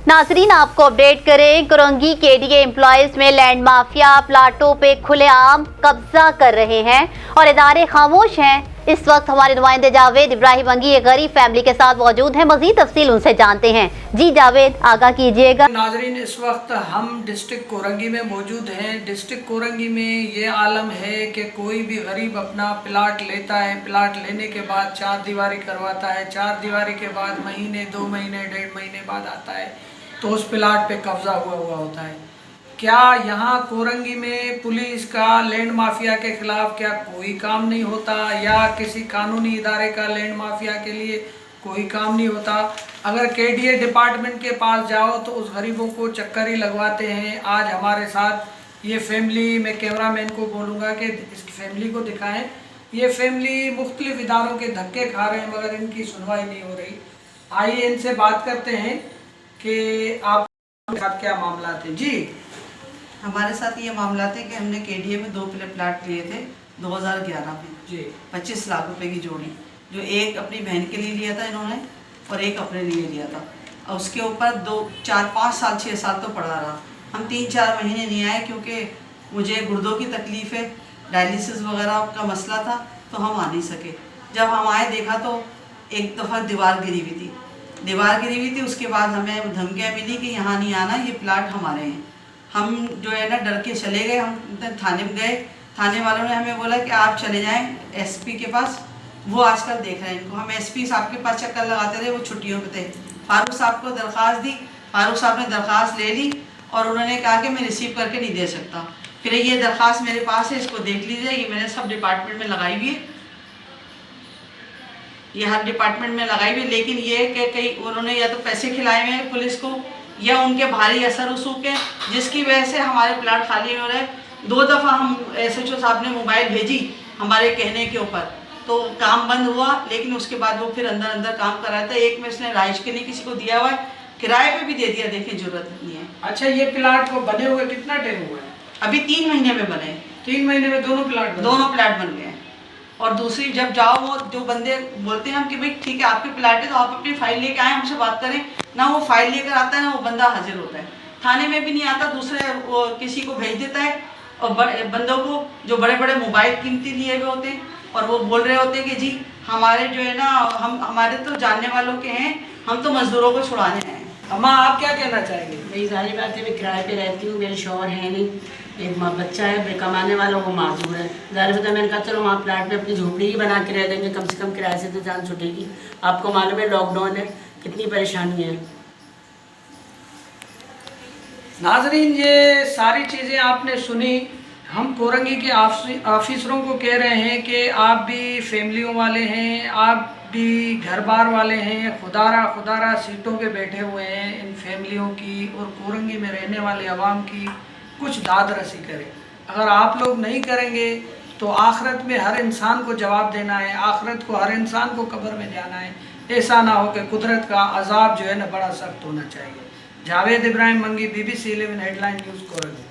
नाजरीन, आपको अपडेट करें। कुरंगी केडीए एम्प्लॉयज में लैंड माफिया प्लाटों पे खुलेआम कब्जा कर रहे हैं और इदारे खामोश हैं। इस वक्त हमारे नुमाइंदे जावेद इब्राहिम वंगी एक गरीब फैमिली के साथ मौजूद हैं। मजीद तफसील उनसे जानते हैं। जी जावेद, आगाह कीजिएगा। नाजरीन, इस वक्त हम डिस्ट्रिक्ट कोरंगी में मौजूद हैं। डिस्ट्रिक्ट कोरंगी में ये आलम है कि कोई भी गरीब अपना प्लाट लेता है, प्लाट लेने के बाद 4 दीवारी करवाता है, 4 दीवारी के बाद महीने 2 महीने 1.5 महीने बाद आता है तो उस प्लाट पे कब्जा हुआ होता है। क्या यहाँ कोरंगी में पुलिस का लैंड माफिया के खिलाफ क्या कोई काम नहीं होता, या किसी कानूनी इदारे का लैंड माफिया के लिए कोई काम नहीं होता? अगर केडीए डिपार्टमेंट के पास जाओ तो उस गरीबों को चक्कर ही लगवाते हैं। आज हमारे साथ ये फैमिली, मैं कैमरामैन को बोलूँगा कि इस फैमिली को दिखाएं। ये फैमिली मुख्तलिफ इदारों के धक्के खा रहे हैं मगर इनकी सुनवाई नहीं हो रही। आइए इनसे बात करते हैं कि आपके साथ क्या मामला थे। जी, हमारे साथ ये मामला थे कि हमने केडीए में 2 प्लाट लिए थे 2011 में जी 25 लाख रुपए की जोड़ी, जो एक अपनी बहन के लिए लिया था इन्होंने और एक अपने लिए लिया था। और उसके ऊपर 2 4 5 साल 6 साल तो पड़ा रहा। हम 3-4 महीने नहीं आए क्योंकि मुझे गुर्दों की तकलीफ़ है, डायलिसिस वगैरह का मसला था, तो हम आ नहीं सके। जब हम आए देखा तो एक दफ़ा दीवार गिरी हुई थी। उसके बाद हमें धमकियाँ मिली कि यहाँ नहीं आना, ये प्लाट हमारे हैं। हम जो है ना डर के चले गए। हम थाने में गए, थाने वालों ने हमें बोला कि आप चले जाएं एसपी के पास, वो आजकल देख रहे हैं इनको। हम एसपी साहब के पास चक्कर लगाते रहे, वो छुट्टियों पे थे। फारूक साहब को दरख्वास्त दी, फारूक साहब ने दरख्वास्त ले ली और उन्होंने कहा कि मैं रिसीव करके नहीं दे सकता। फिर ये दरख्वास्त मेरे पास है, इसको देख लीजिए। ये मैंने सब डिपार्टमेंट में लगाई हुई है, ये हर डिपार्टमेंट में लगाई हुई। लेकिन ये कि कहीं उन्होंने या तो पैसे खिलाए हुए हैं पुलिस को, या उनके भारी असर रसूख है, जिसकी वजह से हमारे प्लाट खाली हो रहे हैं। 2 दफ़ा हम SHO साहब ने मोबाइल भेजी हमारे कहने के ऊपर, तो काम बंद हुआ। लेकिन उसके बाद वो फिर अंदर काम कर रहा था। एक में उसने राइश के लिए किसी को दिया हुआ है, किराए पे भी दे दिया, देखें जरूरत नहीं है। अच्छा, ये प्लाट को बने हुए कितना टाइम हुआ है? अभी 3 महीने में बने। 3 महीने में दोनों प्लाट बन गए। और दूसरी, जब जाओ वो जो बंदे बोलते हैं हम कि भाई ठीक है आपके प्लाट है तो आप अपनी फाइल लेके आए, हमसे बात करें, ना वो फाइल लेकर आता है ना वो बंदा हाजिर होता है। थाने में भी नहीं आता, दूसरे वो किसी को भेज देता है। और बंदों को जो बड़े बड़े मोबाइल कीमती लिए हुए होते हैं और वो बोल रहे होते हैं कि जी हमारे जो है ना हमारे तो जानने वालों के हैं, हम तो मजदूरों को छुड़ाने हैं। अम्मा, आप क्या कहना चाहेंगे? मेरी सारी बातें, मैं किराए पे रहती हूँ, मेरे शौहर है नहीं, एक बच्चा है, कमाने वाला वो माजूर है। ज़ाहिर सी मैंने कहा चलो वहाँ प्लाट पे अपनी झोपड़ी ही बना के रह देंगे, कम से कम किराए से तो जान छुटेगी। आपको मालूम है लॉकडाउन है, कितनी परेशानी है। नाजरीन, ये सारी चीज़ें आपने सुनी। हम कोरंगी के ऑफिसरों को कह रहे हैं कि आप भी फैमिलियों वाले हैं, आप भी घर बार वाले हैं। खुदारा सीटों पे बैठे हुए हैं इन फैमिलियों की और कोरंगी में रहने वाले अवाम की कुछ दाद रसी करें। अगर आप लोग नहीं करेंगे तो आखिरत में हर इंसान को जवाब देना है, आखिरत को हर इंसान को कब्र में जाना है। ऐसा ना हो कि कुदरत का अजाब जो है ना बड़ा सख्त होना चाहिए। Javed Ibrahim Wangi, BBC 11 headline news, Korangi.